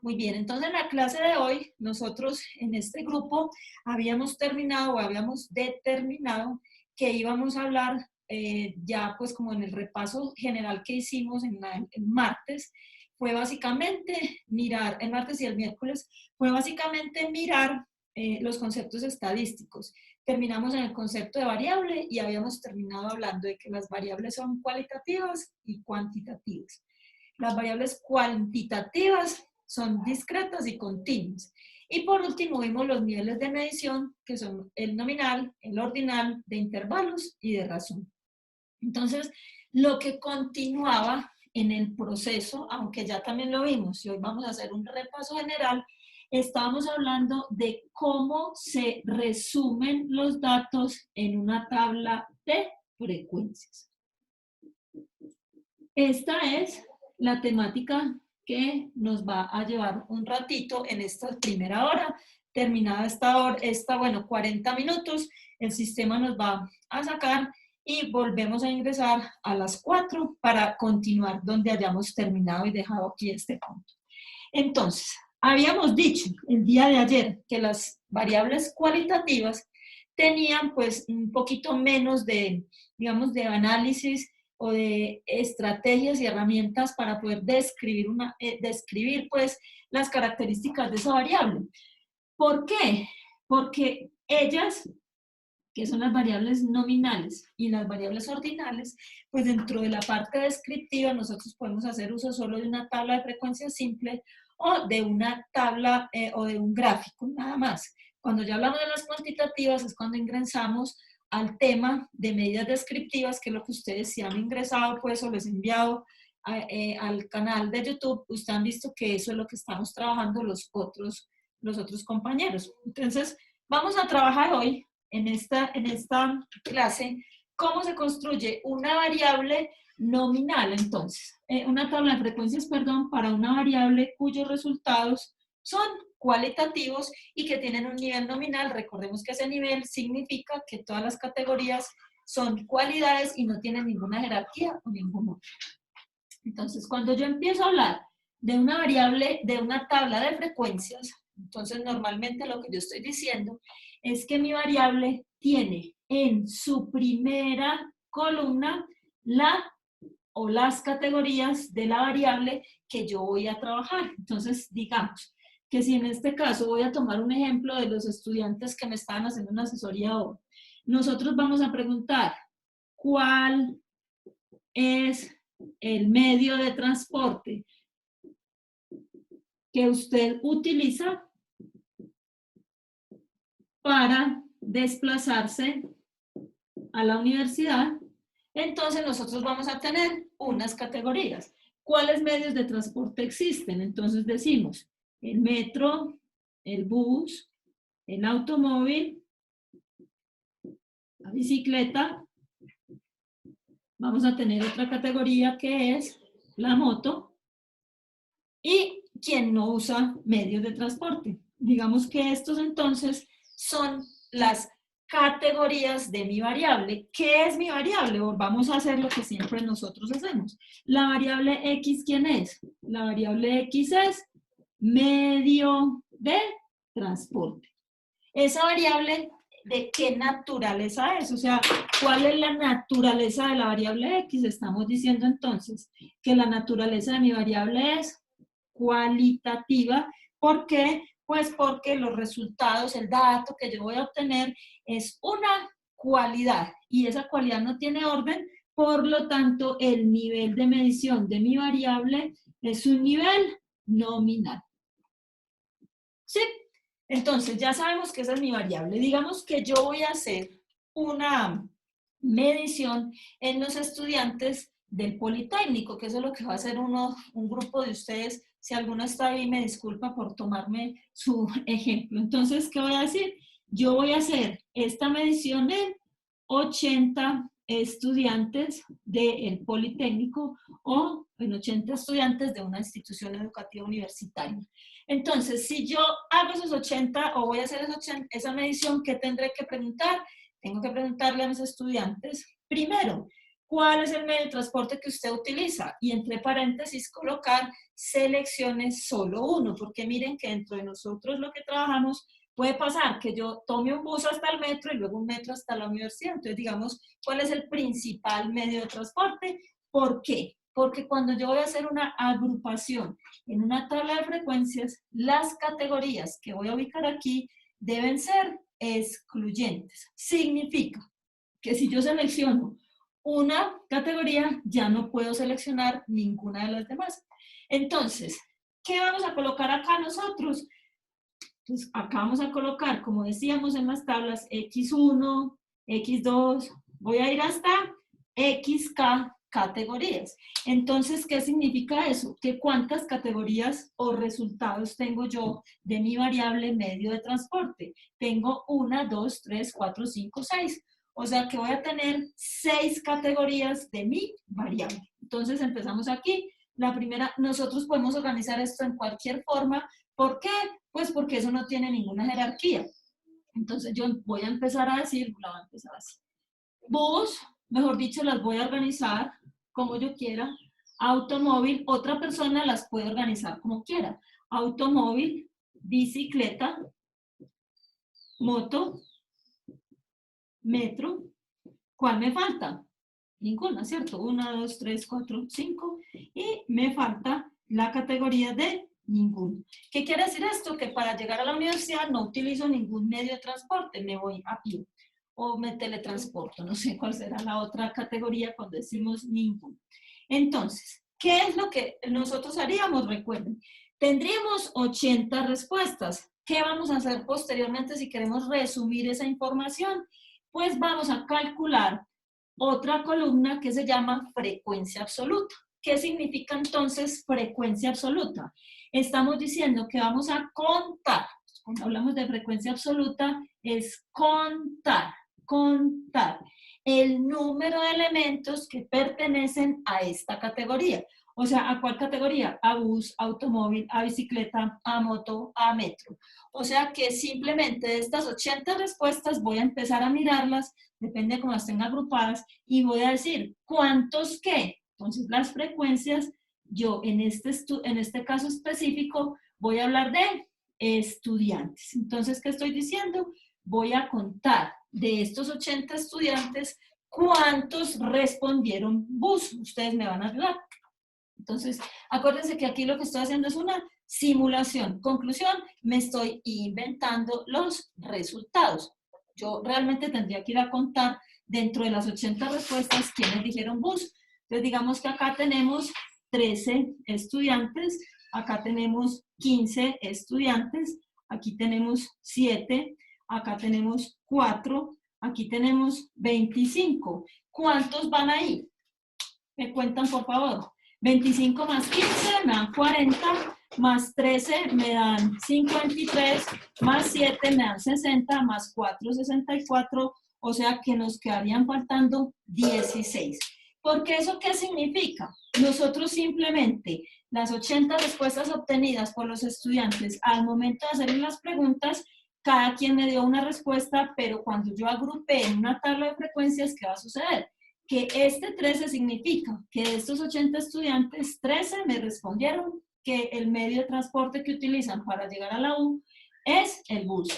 Muy bien, entonces en la clase de hoy, nosotros en este grupo habíamos terminado o habíamos determinado que íbamos a hablar ya pues como en el repaso general que hicimos el martes, fue básicamente mirar, el martes y el miércoles, fue básicamente mirar los conceptos estadísticos. Terminamos en el concepto de variable y habíamos terminado hablando de que las variables son cualitativas y cuantitativas. Las variables cuantitativas son discretas y continuas. Y por último vimos los niveles de medición, que son el nominal, el ordinal, de intervalos y de razón. Entonces, lo que continuaba en el proceso, aunque ya también lo vimos, y hoy vamos a hacer un repaso general, estábamos hablando de cómo se resumen los datos en una tabla de frecuencias. Esta es la temática que nos va a llevar un ratito en esta primera hora. Terminada esta 40 minutos, el sistema nos va a sacar y volvemos a ingresar a las 4 para continuar donde hayamos terminado y dejado aquí este punto. Entonces, habíamos dicho el día de ayer que las variables cualitativas tenían pues un poquito menos de, digamos, de análisis o de estrategias y herramientas para poder describir pues las características de esa variable. ¿Por qué? Porque ellas, que son las variables nominales y las variables ordinales, pues dentro de la parte descriptiva nosotros podemos hacer uso solo de una tabla de frecuencia simple o de una tabla o de un gráfico, nada más. Cuando ya hablamos de las cuantitativas es cuando ingresamos al tema de medidas descriptivas, que es lo que ustedes si han ingresado pues o les he enviado al canal de YouTube, ustedes han visto que eso es lo que estamos trabajando los otros compañeros. Entonces, vamos a trabajar hoy en esta clase cómo se construye una variable nominal, entonces, una tabla de frecuencias, perdón, para una variable cuyos resultados son cualitativos y que tienen un nivel nominal. Recordemos que ese nivel significa que todas las categorías son cualidades y no tienen ninguna jerarquía o ningún orden. Entonces, cuando yo empiezo a hablar de una variable, de una tabla de frecuencias, entonces normalmente lo que yo estoy diciendo es que mi variable tiene en su primera columna la o las categorías de la variable que yo voy a trabajar. Entonces, digamos que si en este caso voy a tomar un ejemplo de los estudiantes que me estaban haciendo una asesoría hoy, nosotros vamos a preguntar cuál es el medio de transporte que usted utiliza para desplazarse a la universidad. Entonces nosotros vamos a tener unas categorías. ¿Cuáles medios de transporte existen? Entonces decimos el metro, el bus, el automóvil, la bicicleta. Vamos a tener otra categoría que es la moto y quien no usa medios de transporte. Digamos que estos entonces son las categorías de mi variable. ¿Qué es mi variable? Vamos a hacer lo que siempre nosotros hacemos. La variable X, ¿quién es? La variable X es medio de transporte. Esa variable, ¿de qué naturaleza es? O sea, ¿cuál es la naturaleza de la variable X? Estamos diciendo entonces que la naturaleza de mi variable es cualitativa. ¿Por qué? Pues porque los resultados, el dato que yo voy a obtener es una cualidad y esa cualidad no tiene orden, por lo tanto el nivel de medición de mi variable es un nivel nominal. ¿Sí? Entonces ya sabemos que esa es mi variable. Digamos que yo voy a hacer una medición en los estudiantes del Politécnico, que eso es lo que va a hacer un grupo de ustedes. Si alguno está ahí, me disculpa por tomarme su ejemplo. Entonces, ¿qué voy a decir? Yo voy a hacer esta medición en 80 estudiantes del Politécnico o en 80 estudiantes de una institución educativa universitaria. Entonces, si yo hago esos 80 o voy a hacer esa medición, ¿qué tendré que preguntar? Tengo que preguntarle a mis estudiantes, primero, ¿Cuál es el medio de transporte que usted utiliza? Y entre paréntesis colocar, seleccione solo uno, porque miren que dentro de nosotros lo que trabajamos puede pasar que yo tome un bus hasta el metro y luego un metro hasta la universidad. Entonces, digamos, ¿cuál es el principal medio de transporte? ¿Por qué? Porque cuando yo voy a hacer una agrupación en una tabla de frecuencias, las categorías que voy a ubicar aquí deben ser excluyentes. Significa que si yo selecciono una categoría, ya no puedo seleccionar ninguna de las demás. Entonces, ¿qué vamos a colocar acá nosotros? Pues acá vamos a colocar, como decíamos en las tablas, X1, X2, voy a ir hasta XK categorías. Entonces, ¿qué significa eso? Que cuántas categorías o resultados tengo yo de mi variable medio de transporte. Tengo 1, 2, 3, 4, 5, 6. O sea que voy a tener 6 categorías de mi variable. Entonces empezamos aquí. La primera, nosotros podemos organizar esto en cualquier forma. ¿Por qué? Pues porque eso no tiene ninguna jerarquía. Entonces yo voy a empezar a decir, la voy a empezar así. Bus, mejor dicho, las voy a organizar como yo quiera. Automóvil, otra persona las puede organizar como quiera. Automóvil, bicicleta, moto, metro. ¿Cuál me falta? Ninguna, ¿cierto? 1, 2, 3, 4, 5. Y me falta la categoría de ninguno. ¿Qué quiere decir esto? Que para llegar a la universidad no utilizo ningún medio de transporte, me voy a pie o me teletransporto, no sé cuál será la otra categoría cuando decimos ninguno. Entonces, ¿qué es lo que nosotros haríamos? Recuerden, tendríamos 80 respuestas. ¿Qué vamos a hacer posteriormente si queremos resumir esa información? Pues vamos a calcular otra columna que se llama frecuencia absoluta. ¿Qué significa entonces frecuencia absoluta? Estamos diciendo que vamos a contar. Cuando hablamos de frecuencia absoluta, es contar el número de elementos que pertenecen a esta categoría. O sea, ¿a cuál categoría? A bus, automóvil, a bicicleta, a moto, a metro. O sea que simplemente de estas 80 respuestas voy a empezar a mirarlas, depende de cómo las tenga agrupadas, y voy a decir, ¿cuántos qué? Entonces las frecuencias, yo en este caso específico voy a hablar de estudiantes. Entonces, ¿qué estoy diciendo? Voy a contar de estos 80 estudiantes, ¿cuántos respondieron bus? Ustedes me van a ayudar. Entonces, acuérdense que aquí lo que estoy haciendo es una simulación. Conclusión, me estoy inventando los resultados. Yo realmente tendría que ir a contar dentro de las 80 respuestas quiénes dijeron bus. Entonces, digamos que acá tenemos 13 estudiantes, acá tenemos 15 estudiantes, aquí tenemos 7, acá tenemos 4, aquí tenemos 25. ¿Cuántos van ahí? Me cuentan, por favor. 25 más 15 me dan 40, más 13 me dan 53, más 7 me dan 60, más 4, 64, o sea que nos quedarían faltando 16. ¿Porque eso qué significa? Nosotros simplemente las 80 respuestas obtenidas por los estudiantes al momento de hacer las preguntas, cada quien me dio una respuesta, pero cuando yo agrupé en una tabla de frecuencias, ¿qué va a suceder? Que este 13 significa que de estos 80 estudiantes, 13 me respondieron que el medio de transporte que utilizan para llegar a la U es el bus.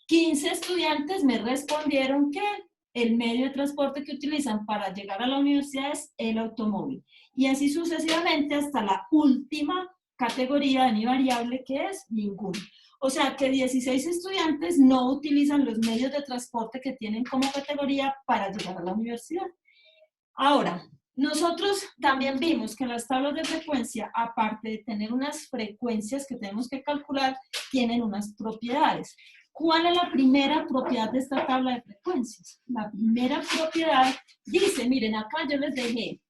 15 estudiantes me respondieron que el medio de transporte que utilizan para llegar a la universidad es el automóvil. Y así sucesivamente hasta la última categoría de mi variable, que es ninguno. O sea que 16 estudiantes no utilizan los medios de transporte que tienen como categoría para llegar a la universidad. Ahora, nosotros también vimos que las tablas de frecuencia, aparte de tener unas frecuencias que tenemos que calcular, tienen unas propiedades. ¿Cuál es la primera propiedad de esta tabla de frecuencias? La primera propiedad dice, miren, acá yo les dejé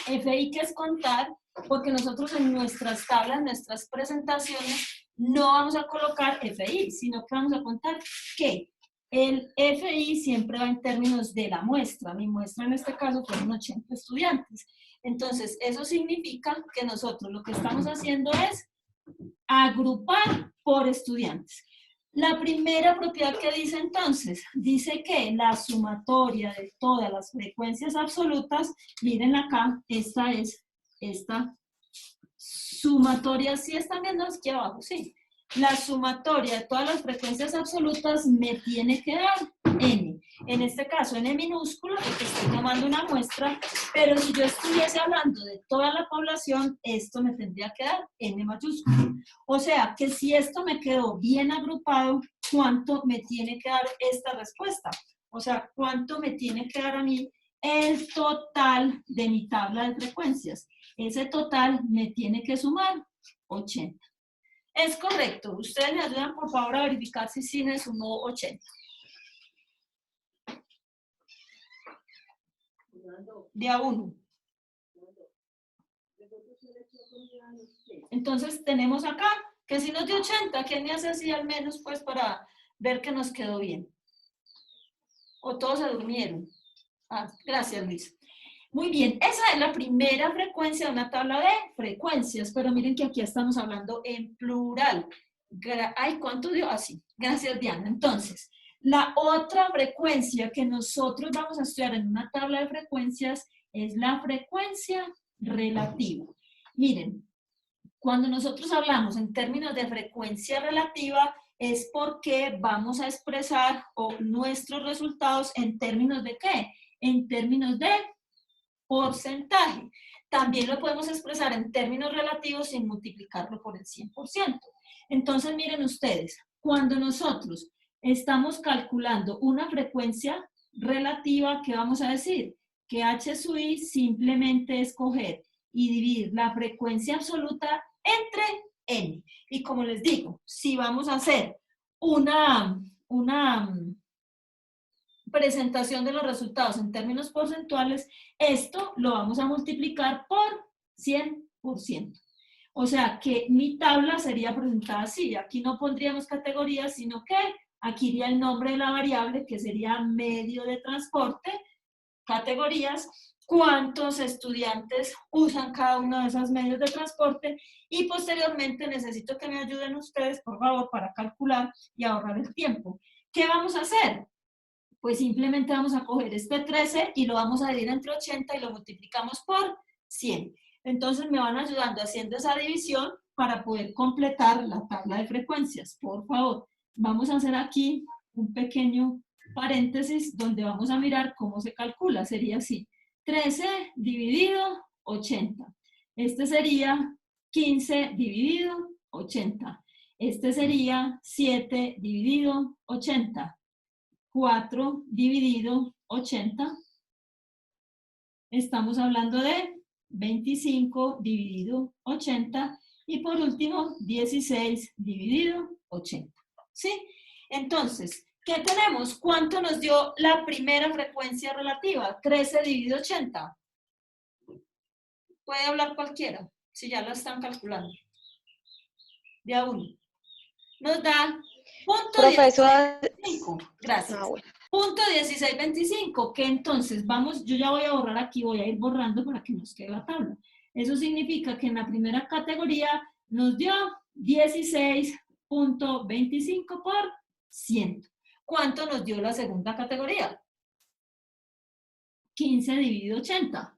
FI, que es contar, porque nosotros en nuestras tablas, en nuestras presentaciones, no vamos a colocar FI, sino que vamos a contar ¿qué? El FI siempre va en términos de la muestra. Mi muestra en este caso fueron 80 estudiantes. Entonces, eso significa que nosotros lo que estamos haciendo es agrupar por estudiantes. La primera propiedad que dice entonces, dice que la sumatoria de todas las frecuencias absolutas, miren acá, esta es esta sumatoria, ¿sí están viendo aquí abajo? Sí. La sumatoria de todas las frecuencias absolutas me tiene que dar n. En este caso n minúscula, porque estoy tomando una muestra, pero si yo estuviese hablando de toda la población, esto me tendría que dar n mayúscula. O sea, que si esto me quedó bien agrupado, ¿cuánto me tiene que dar esta respuesta? O sea, ¿cuánto me tiene que dar a mí el total de mi tabla de frecuencias? Ese total me tiene que sumar 80. Es correcto. Ustedes me ayudan, por favor, a verificar si sí me sumó 80. De a 1. Entonces tenemos acá que si nos dio 80, ¿quién me hace así al menos pues para ver que nos quedó bien? ¿O todos se durmieron? Ah, gracias, Luis. Muy bien, esa es la primera frecuencia de una tabla de frecuencias, pero miren que aquí estamos hablando en plural. Ay, ¿cuánto dio? Así. Gracias, Diana. Entonces, la otra frecuencia que nosotros vamos a estudiar en una tabla de frecuencias es la frecuencia relativa. Miren, cuando nosotros hablamos en términos de frecuencia relativa, es porque vamos a expresar nuestros resultados en términos de ¿qué? En términos de porcentaje. También lo podemos expresar en términos relativos sin multiplicarlo por el 100%. Entonces, miren ustedes, cuando nosotros estamos calculando una frecuencia relativa, ¿qué vamos a decir? Que h sub i simplemente es coger y dividir la frecuencia absoluta entre n. Y como les digo, si vamos a hacer una presentación de los resultados en términos porcentuales, esto lo vamos a multiplicar por 100%. O sea que mi tabla sería presentada así. Aquí no pondríamos categorías, sino que aquí iría el nombre de la variable, que sería medio de transporte, categorías, cuántos estudiantes usan cada uno de esos medios de transporte y posteriormente necesito que me ayuden ustedes, por favor, para calcular y ahorrar el tiempo. ¿Qué vamos a hacer? Pues simplemente vamos a coger este 13 y lo vamos a dividir entre 80 y lo multiplicamos por 100. Entonces me van ayudando haciendo esa división para poder completar la tabla de frecuencias. Por favor, vamos a hacer aquí un pequeño paréntesis donde vamos a mirar cómo se calcula. Sería así, 13 dividido 80. Este sería 15 dividido 80. Este sería 7 dividido 80. 4 dividido 80, estamos hablando de 25 dividido 80 y por último 16 dividido 80. ¿Sí? Entonces, ¿qué tenemos? ¿Cuánto nos dio la primera frecuencia relativa? 13 dividido 80. Puede hablar cualquiera, si ya lo están calculando. De a uno. Nos da punto 1625. Gracias. Bueno. Punto 1625, que entonces vamos, yo ya voy a borrar aquí, voy a ir borrando para que nos quede la tabla. Eso significa que en la primera categoría nos dio 16.25 por 100. ¿Cuánto nos dio la segunda categoría? 15 dividido 80.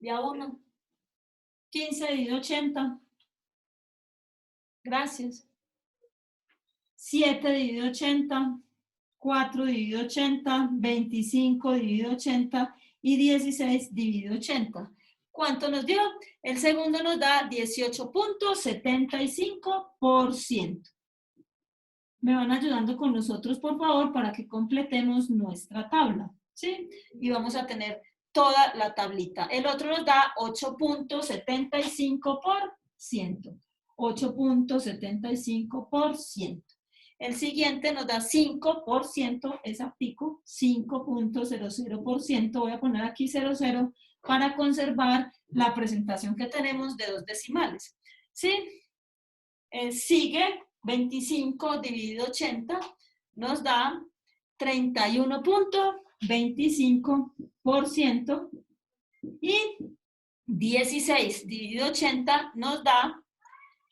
Ya uno. 15 dividido 80. Gracias. 7 dividido 80. 4 dividido 80. 25 dividido 80. Y 16 dividido 80. ¿Cuánto nos dio? El segundo nos da 18.75%. Me van ayudando con nosotros, por favor, para que completemos nuestra tabla. ¿Sí? Y vamos a tener toda la tablita. El otro nos da 8.75%. 8.75%. El siguiente nos da 5%, es aptico, 5.00%. Voy a poner aquí 00 para conservar la presentación que tenemos de 2 decimales. ¿Sí? Sigue 25 dividido 80, nos da 31.25%. Y 16 dividido 80 nos da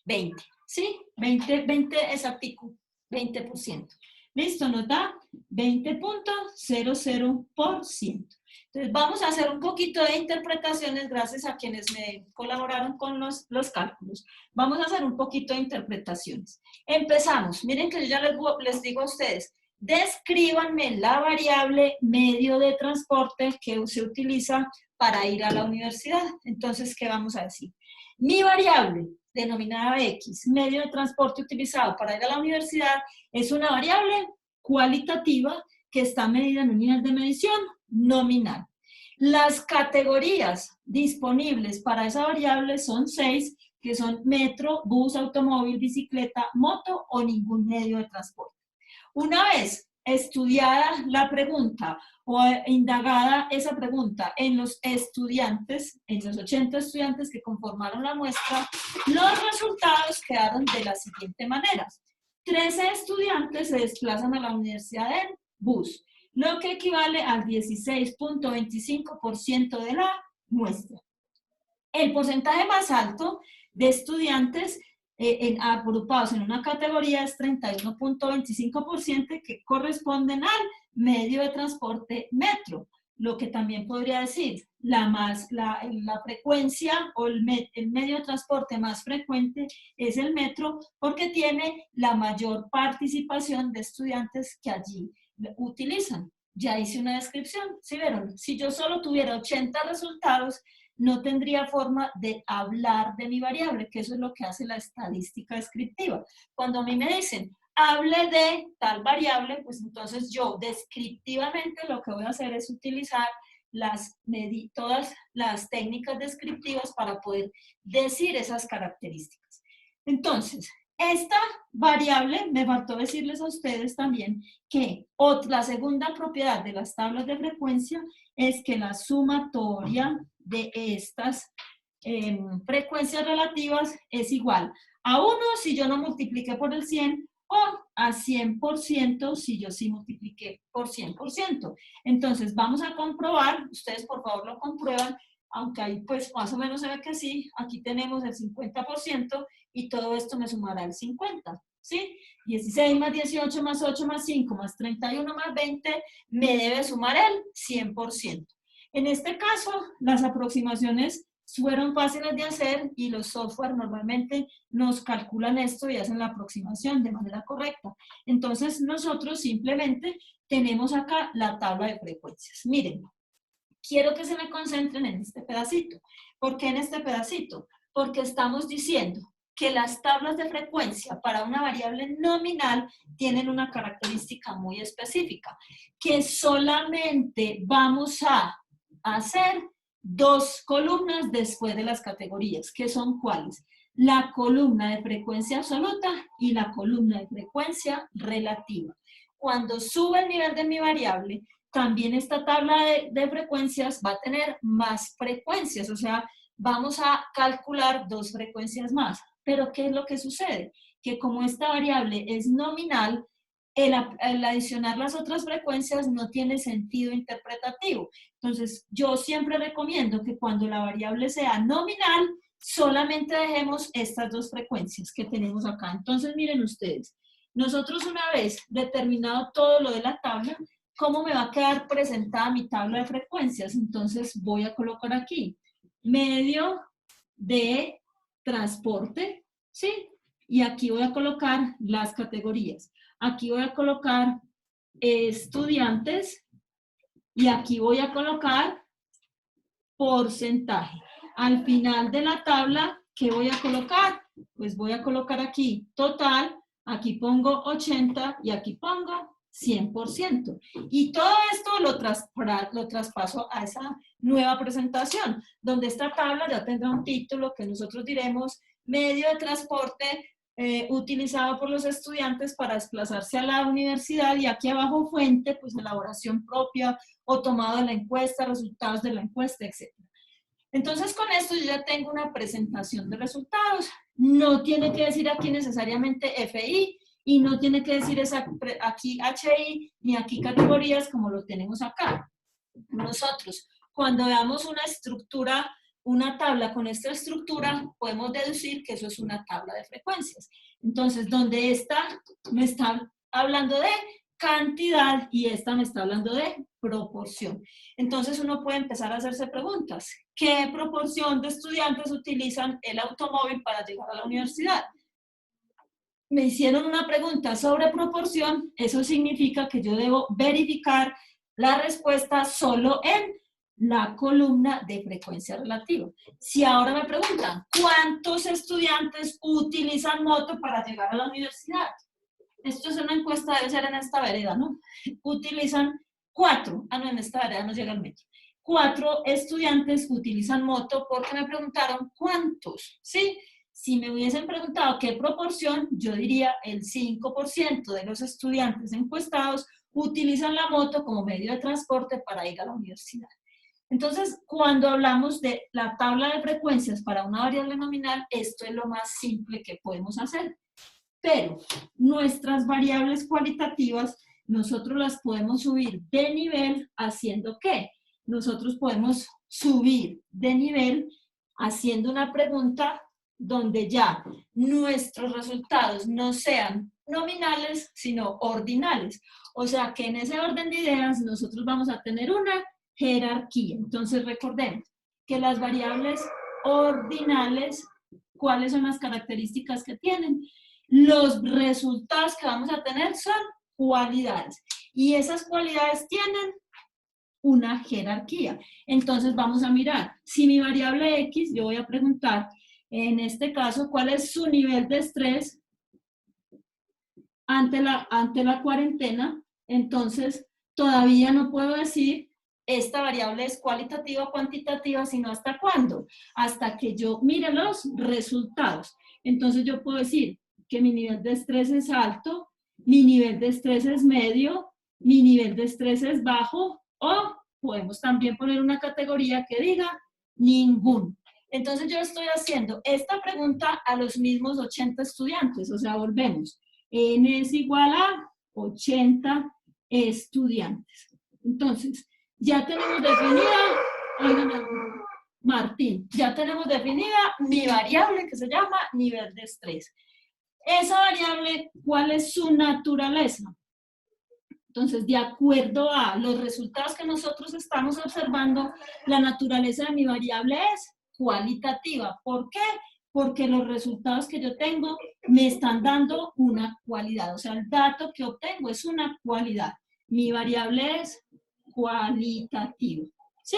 20, ¿sí? 20 exactico, 20%. ¿Listo? Nos da 20.00%. Entonces vamos a hacer un poquito de interpretaciones gracias a quienes me colaboraron con los cálculos. Vamos a hacer un poquito de interpretaciones. Empezamos. Miren que yo ya les digo a ustedes, descríbanme la variable medio de transporte que se utiliza para ir a la universidad. Entonces, ¿qué vamos a decir? Mi variable, denominada X, medio de transporte utilizado para ir a la universidad, es una variable cualitativa que está medida en un nivel de medición nominal. Las categorías disponibles para esa variable son 6, que son metro, bus, automóvil, bicicleta, moto o ningún medio de transporte. Una vez estudiada la pregunta o indagada esa pregunta en los estudiantes, en los 80 estudiantes que conformaron la muestra, los resultados quedaron de la siguiente manera. 13 estudiantes se desplazan a la universidad en bus, lo que equivale al 16.25% de la muestra. El porcentaje más alto de estudiantes agrupados en una categoría es 31.25%, que corresponden al medio de transporte metro. Lo que también podría decir, la frecuencia o el medio de transporte más frecuente es el metro, porque tiene la mayor participación de estudiantes que allí utilizan. Ya hice una descripción, ¿sí vieron? Si yo solo tuviera 80 resultados, no tendría forma de hablar de mi variable, que eso es lo que hace la estadística descriptiva. Cuando a mí me dicen, hable de tal variable, pues entonces yo descriptivamente lo que voy a hacer es utilizar todas las técnicas descriptivas para poder decir esas características. Entonces, esta variable, me faltó decirles a ustedes también que la segunda propiedad de las tablas de frecuencia es que la sumatoria de estas frecuencias relativas es igual a 1 si yo no multipliqué por el 100 o a 100% si yo sí multipliqué por 100%. Entonces vamos a comprobar, ustedes por favor lo comprueban, aunque ahí pues más o menos se ve que sí, aquí tenemos el 50% y todo esto me sumará el 50%, ¿sí? 16 más 18 más 8 más 5 más 31 más 20 me debe sumar el 100%. En este caso, las aproximaciones fueron fáciles de hacer y los software normalmente nos calculan esto y hacen la aproximación de manera correcta. Entonces, nosotros simplemente tenemos acá la tabla de frecuencias. Miren, quiero que se me concentren en este pedacito. ¿Por qué en este pedacito? Porque estamos diciendo que las tablas de frecuencia para una variable nominal tienen una característica muy específica, que solamente vamos a hacer 2 columnas después de las categorías, que son ¿cuáles? La columna de frecuencia absoluta y la columna de frecuencia relativa. Cuando sube el nivel de mi variable, también esta tabla de frecuencias va a tener más frecuencias, o sea, vamos a calcular 2 frecuencias más. Pero ¿qué es lo que sucede? Que como esta variable es nominal, el adicionar las otras frecuencias no tiene sentido interpretativo. Entonces, yo siempre recomiendo que cuando la variable sea nominal, solamente dejemos estas 2 frecuencias que tenemos acá. Entonces, miren ustedes, nosotros una vez determinado todo lo de la tabla, ¿cómo me va a quedar presentada mi tabla de frecuencias? Entonces, voy a colocar aquí medio de transporte, ¿sí? Y aquí voy a colocar las categorías. Aquí voy a colocar estudiantes y aquí voy a colocar porcentaje. Al final de la tabla, ¿qué voy a colocar? Pues voy a colocar aquí total, aquí pongo 80 y aquí pongo 100%. Y todo esto lo traspaso a esa nueva presentación, donde esta tabla ya tendrá un título que nosotros diremos medio de transporte utilizado por los estudiantes para desplazarse a la universidad, y aquí abajo fuente, pues elaboración propia o tomado de la encuesta, resultados de la encuesta, etc. Entonces, con esto yo ya tengo una presentación de resultados. No tiene que decir aquí necesariamente FI y no tiene que decir aquí HI ni aquí categorías como lo tenemos acá. Nosotros, cuando veamos una estructura una tabla con esta estructura, podemos deducir que eso es una tabla de frecuencias. Entonces, donde esta me está hablando de cantidad y esta me está hablando de proporción. Entonces, uno puede empezar a hacerse preguntas. ¿Qué proporción de estudiantes utilizan el automóvil para llegar a la universidad? Me hicieron una pregunta sobre proporción, eso significa que yo debo verificar la respuesta solo en la columna de frecuencia relativa. Si ahora me preguntan, ¿cuántos estudiantes utilizan moto para llegar a la universidad? Esto es una encuesta, debe ser en esta vereda, ¿no? Utilizan 4, no, en esta vereda no llega el metro. 4 estudiantes utilizan moto porque me preguntaron cuántos, ¿sí? Si me hubiesen preguntado qué proporción, yo diría el 5% de los estudiantes encuestados utilizan la moto como medio de transporte para ir a la universidad. Entonces, cuando hablamos de la tabla de frecuencias para una variable nominal, esto es lo más simple que podemos hacer. Pero nuestras variables cualitativas, nosotros las podemos subir de nivel haciendo ¿qué? Nosotros podemos subir de nivel haciendo una pregunta donde ya nuestros resultados no sean nominales, sino ordinales. O sea que en ese orden de ideas nosotros vamos a tener una jerarquía. Entonces recordemos que las variables ordinales, ¿cuáles son las características que tienen? Los resultados que vamos a tener son cualidades. Y esas cualidades tienen una jerarquía. Entonces vamos a mirar, si mi variable X, yo voy a preguntar, en este caso, ¿cuál es su nivel de estrés ante la cuarentena? Entonces, todavía no puedo decir, esta variable es cualitativa o cuantitativa, sino ¿hasta cuándo? Hasta que yo mire los resultados. Entonces yo puedo decir que mi nivel de estrés es alto, mi nivel de estrés es medio, mi nivel de estrés es bajo, o podemos también poner una categoría que diga ninguno. Entonces yo estoy haciendo esta pregunta a los mismos 80 estudiantes, o sea, volvemos. N es igual a 80 estudiantes. Entonces, ya tenemos definida, oigan, Martín, ya tenemos definida mi variable que se llama nivel de estrés. Esa variable, ¿cuál es su naturaleza? Entonces, de acuerdo a los resultados que nosotros estamos observando, la naturaleza de mi variable es cualitativa. ¿Por qué? Porque los resultados que yo tengo me están dando una cualidad. O sea, el dato que obtengo es una cualidad. Mi variable es cualitativo. ¿Sí?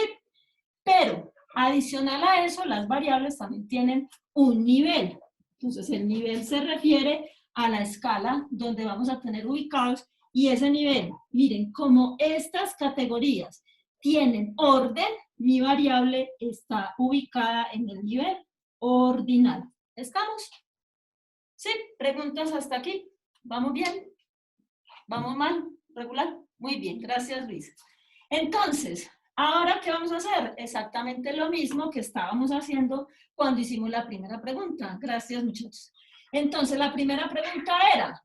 Pero, adicional a eso, las variables también tienen un nivel. Entonces, el nivel se refiere a la escala donde vamos a tener ubicados y ese nivel, miren, como estas categorías tienen orden, mi variable está ubicada en el nivel ordinal. ¿Estamos? ¿Sí? ¿Preguntas hasta aquí? ¿Vamos bien? ¿Vamos mal? ¿Regular? Muy bien, gracias Luis. Entonces, ¿ahora qué vamos a hacer? Exactamente lo mismo que estábamos haciendo cuando hicimos la primera pregunta. Gracias muchachos. Entonces, la primera pregunta era,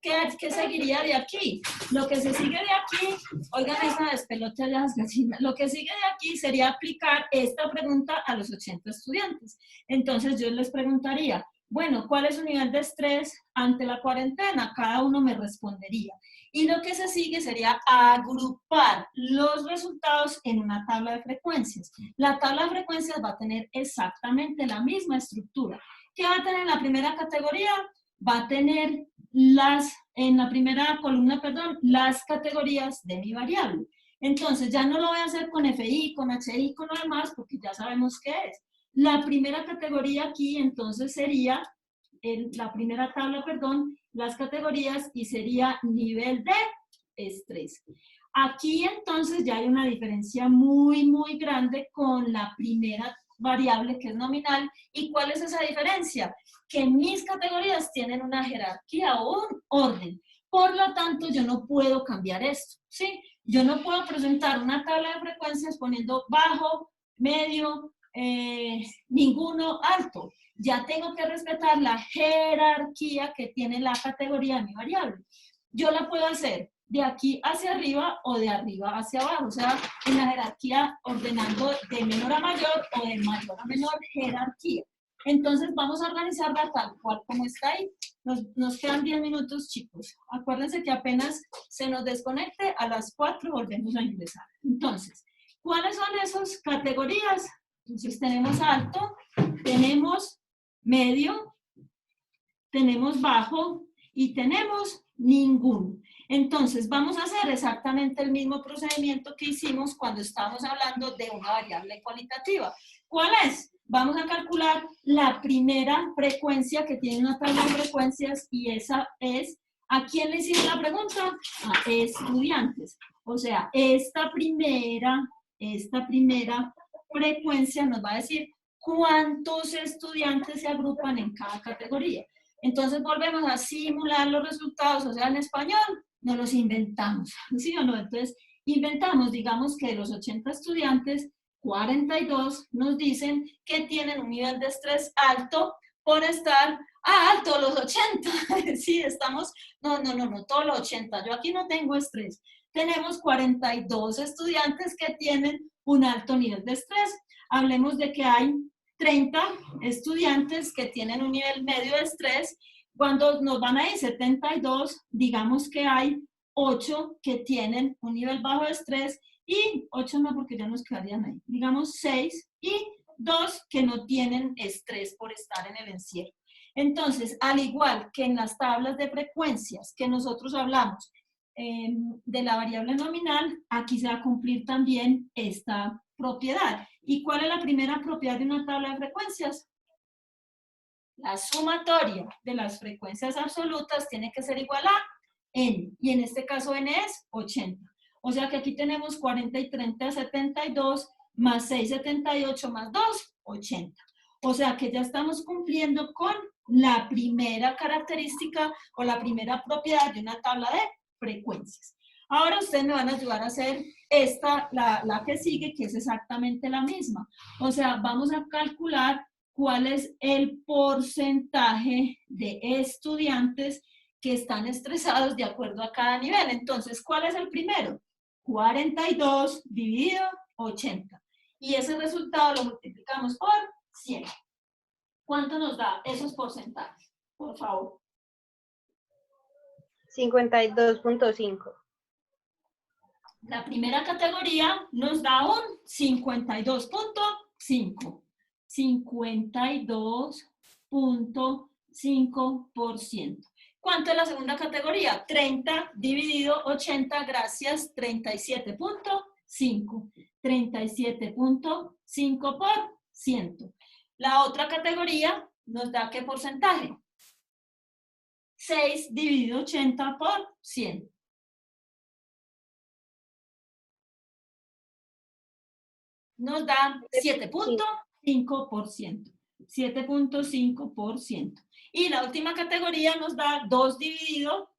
¿qué seguiría de aquí? Lo que se sigue de aquí, oigan esa despelote de las gallinas, lo que sigue de aquí sería aplicar esta pregunta a los 80 estudiantes. Entonces yo les preguntaría, bueno, ¿cuál es su nivel de estrés ante la cuarentena? Cada uno me respondería. Y lo que se sigue sería agrupar los resultados en una tabla de frecuencias. La tabla de frecuencias va a tener exactamente la misma estructura. ¿Qué va a tener en la primera categoría? Va a tener en la primera columna, perdón, las categorías de mi variable. Entonces ya no lo voy a hacer con FI, con HI, con lo demás, porque ya sabemos qué es. La primera categoría aquí entonces sería, la primera tabla, perdón, las categorías y sería nivel de estrés. Aquí entonces ya hay una diferencia muy, muy grande con la primera variable que es nominal. ¿Y cuál es esa diferencia? Que mis categorías tienen una jerarquía o un orden. Por lo tanto, yo no puedo cambiar esto, ¿sí? Yo no puedo presentar una tabla de frecuencias poniendo bajo, medio, ninguno, alto. Ya tengo que respetar la jerarquía que tiene la categoría de mi variable. Yo la puedo hacer de aquí hacia arriba o de arriba hacia abajo, o sea, en la jerarquía ordenando de menor a mayor o de mayor a menor jerarquía. Entonces vamos a organizarla tal cual como está ahí. Nos quedan 10 minutos, chicos. Acuérdense que apenas se nos desconecte, a las 4 volvemos a ingresar. Entonces, ¿cuáles son esas categorías? Entonces tenemos alto, tenemos medio, tenemos bajo y tenemos ninguno. Entonces vamos a hacer exactamente el mismo procedimiento que hicimos cuando estábamos hablando de una variable cualitativa. ¿Cuál es? Vamos a calcular la primera frecuencia que tiene una tabla de frecuencias y esa es, ¿a quién le hicimos la pregunta? A estudiantes. O sea, esta primera frecuencia nos va a decir cuántos estudiantes se agrupan en cada categoría. Entonces volvemos a simular los resultados, o sea, en español no los inventamos, ¿sí o no? Entonces inventamos, digamos que de los 80 estudiantes, 42 nos dicen que tienen un nivel de estrés alto por estar, alto los 80, sí, estamos, no, todos los 80, yo aquí no tengo estrés. Tenemos 42 estudiantes que tienen un alto nivel de estrés. Hablemos de que hay 30 estudiantes que tienen un nivel medio de estrés. Cuando nos van a ir 72, digamos que hay 8 que tienen un nivel bajo de estrés y 8 no, porque ya nos quedarían ahí. Digamos 6 y 2 que no tienen estrés por estar en el encierro. Entonces, al igual que en las tablas de frecuencias que nosotros hablamos de la variable nominal, aquí se va a cumplir también esta propiedad. ¿Y cuál es la primera propiedad de una tabla de frecuencias? La sumatoria de las frecuencias absolutas tiene que ser igual a n, y en este caso n es 80. O sea que aquí tenemos 40 y 30, 72, más 6, 78, más 2, 80. O sea que ya estamos cumpliendo con la primera característica o la primera propiedad de una tabla de frecuencias. Ahora ustedes me van a ayudar a hacer esta, la que sigue, que es exactamente la misma. O sea, vamos a calcular cuál es el porcentaje de estudiantes que están estresados de acuerdo a cada nivel. Entonces, ¿cuál es el primero? 42 dividido 80. Y ese resultado lo multiplicamos por 100. ¿Cuánto nos da esos porcentajes? Por favor. 52.5. La primera categoría nos da un 52.5. 52.5%. ¿Cuánto es la segunda categoría? 30 dividido 80, gracias, 37.5. 37.5%. La otra categoría nos da ¿qué porcentaje? 6 dividido 80 por 100. Nos da 7.5%. 7.5%. Y la última categoría nos da 2 dividido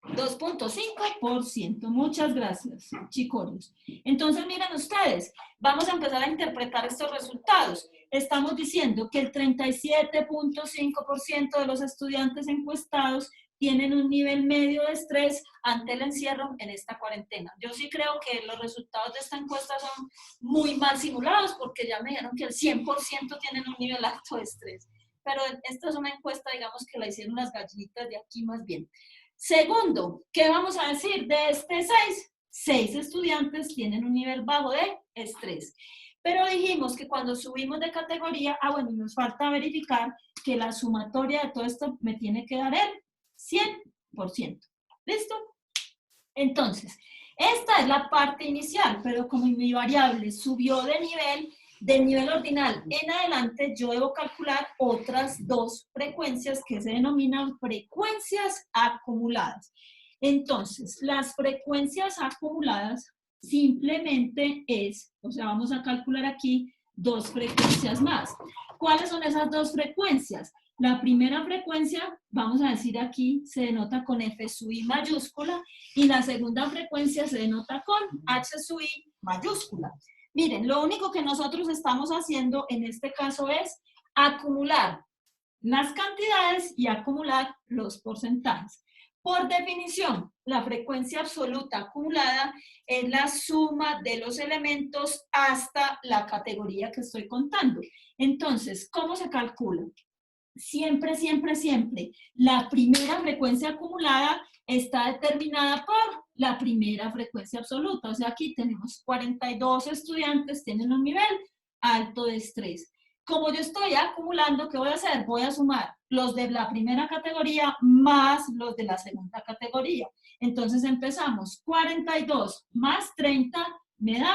2.5%. Muchas gracias, chicos. Entonces, miren ustedes, vamos a empezar a interpretar estos resultados. Estamos diciendo que el 37.5% de los estudiantes encuestados tienen un nivel medio de estrés ante el encierro en esta cuarentena. Yo sí creo que los resultados de esta encuesta son muy mal simulados porque ya me dijeron que el 100% tienen un nivel alto de estrés. Pero esta es una encuesta, digamos, que la hicieron las gallinitas de aquí más bien. Segundo, ¿qué vamos a decir de este 6? 6 estudiantes tienen un nivel bajo de estrés. Pero dijimos que cuando subimos de categoría, bueno, nos falta verificar que la sumatoria de todo esto me tiene que dar el 100%. ¿Listo? Entonces, esta es la parte inicial, pero como mi variable subió de nivel ordinal en adelante, yo debo calcular otras dos frecuencias que se denominan frecuencias acumuladas. Entonces, las frecuencias acumuladas simplemente o sea, vamos a calcular aquí dos frecuencias más. ¿Cuáles son esas dos frecuencias? La primera frecuencia, vamos a decir aquí, se denota con F sub I mayúscula y la segunda frecuencia se denota con H sub I mayúscula. Miren, lo único que nosotros estamos haciendo en este caso es acumular las cantidades y acumular los porcentajes. Por definición, la frecuencia absoluta acumulada es la suma de los elementos hasta la categoría que estoy contando. Entonces, ¿cómo se calcula? Siempre, siempre, siempre, la primera frecuencia acumulada está determinada por la primera frecuencia absoluta. O sea, aquí tenemos 42 estudiantes, tienen un nivel alto de estrés. Como yo estoy acumulando, ¿qué voy a hacer? Voy a sumar los de la primera categoría más los de la segunda categoría. Entonces empezamos, 42 más 30 me da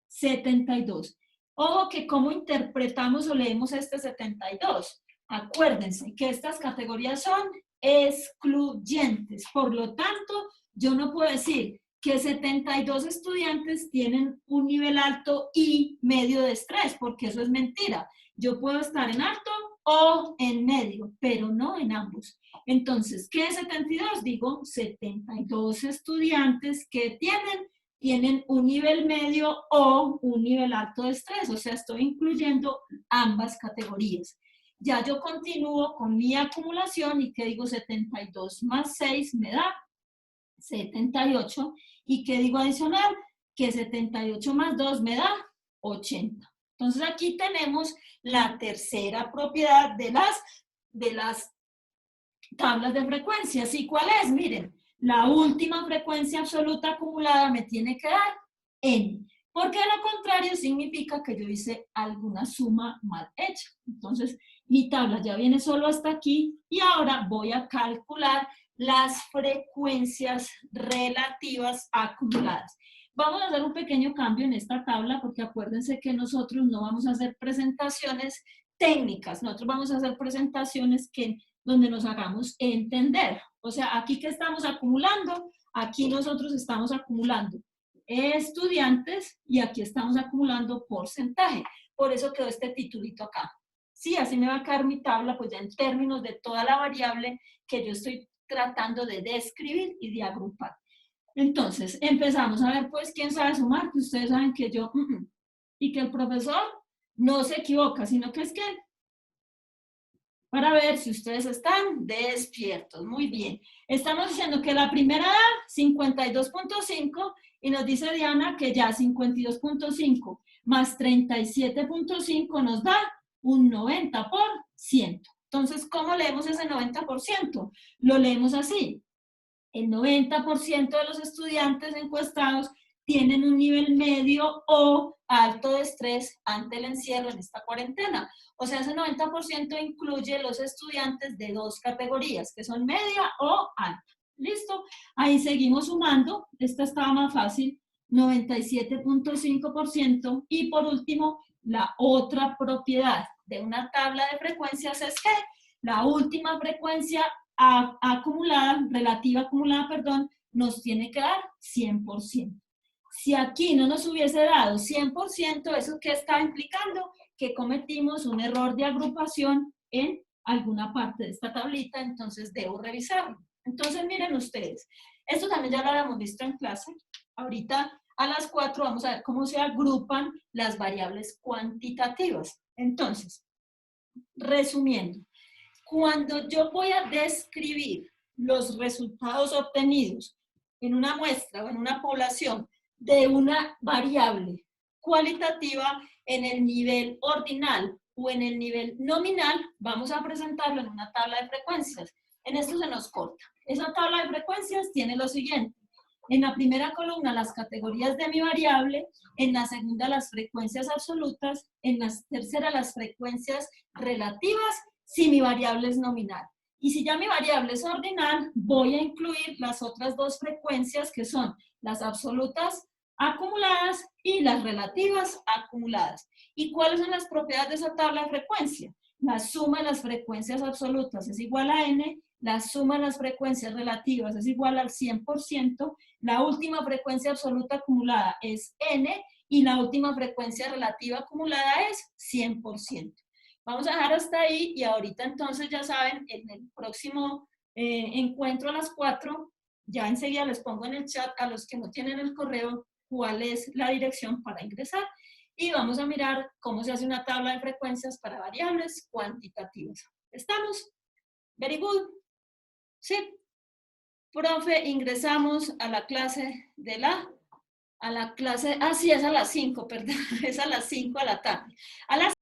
72. Ojo que cómo interpretamos o leemos este 72. Acuérdense que estas categorías son excluyentes, por lo tanto, yo no puedo decir que 72 estudiantes tienen un nivel alto y medio de estrés, porque eso es mentira. Yo puedo estar en alto o en medio, pero no en ambos. Entonces, ¿qué es 72? Digo, 72 estudiantes que tienen un nivel medio o un nivel alto de estrés, o sea, estoy incluyendo ambas categorías. Ya yo continúo con mi acumulación y que digo 72 más 6 me da 78 y que digo adicional que 78 más 2 me da 80. Entonces aquí tenemos la tercera propiedad de las tablas de frecuencias. ¿Y cuál es? Miren, la última frecuencia absoluta acumulada me tiene que dar n, porque de lo contrario significa que yo hice alguna suma mal hecha. Entonces, mi tabla ya viene solo hasta aquí y ahora voy a calcular las frecuencias relativas acumuladas. Vamos a hacer un pequeño cambio en esta tabla porque acuérdense que nosotros no vamos a hacer presentaciones técnicas, nosotros vamos a hacer presentaciones donde nos hagamos entender. O sea, aquí que estamos acumulando, aquí nosotros estamos acumulando estudiantes y aquí estamos acumulando porcentaje. Por eso quedó este titulito acá. Sí, así me va a quedar mi tabla, pues ya en términos de toda la variable que yo estoy tratando de describir y de agrupar. Entonces, empezamos a ver, pues, quién sabe sumar, que ustedes saben que yo, y que el profesor no se equivoca, sino que es que para ver si ustedes están despiertos. Muy bien. Estamos diciendo que la primera da 52.5 y nos dice Diana que ya 52.5 más 37.5 nos da un 90%. Entonces, ¿cómo leemos ese 90%? Lo leemos así. El 90% de los estudiantes encuestados tienen un nivel medio o alto de estrés ante el encierro en esta cuarentena. O sea, ese 90% incluye los estudiantes de dos categorías, que son media o alta. ¿Listo? Ahí seguimos sumando. Esta estaba más fácil. 97.5%. Y por último, la otra propiedad de una tabla de frecuencias es que la última frecuencia relativa acumulada, perdón, nos tiene que dar 100%. Si aquí no nos hubiese dado 100%, ¿eso qué está implicando? Que cometimos un error de agrupación en alguna parte de esta tablita, entonces debo revisarlo. Entonces, miren ustedes, esto también ya lo habíamos visto en clase. Ahorita a las 4 vamos a ver cómo se agrupan las variables cuantitativas. Entonces, resumiendo, cuando yo voy a describir los resultados obtenidos en una muestra o en una población de una variable cualitativa en el nivel ordinal o en el nivel nominal, vamos a presentarlo en una tabla de frecuencias. En esto se nos corta. Esa tabla de frecuencias tiene lo siguiente. En la primera columna, las categorías de mi variable, en la segunda, las frecuencias absolutas, en la tercera, las frecuencias relativas, si mi variable es nominal. Y si ya mi variable es ordinal, voy a incluir las otras dos frecuencias que son las absolutas acumuladas y las relativas acumuladas. ¿Y cuáles son las propiedades de esa tabla de frecuencia? La suma de las frecuencias absolutas es igual a n, la suma de las frecuencias relativas es igual al 100%, la última frecuencia absoluta acumulada es n y la última frecuencia relativa acumulada es 100%. Vamos a dejar hasta ahí y ahorita entonces ya saben, en el próximo encuentro a las 4, ya enseguida les pongo en el chat a los que no tienen el correo cuál es la dirección para ingresar y vamos a mirar cómo se hace una tabla de frecuencias para variables cuantitativas. ¿Estamos? Very good. Sí. profe, ingresamos a la clase sí, es a las 5, perdón, es a las 5 de la tarde. A las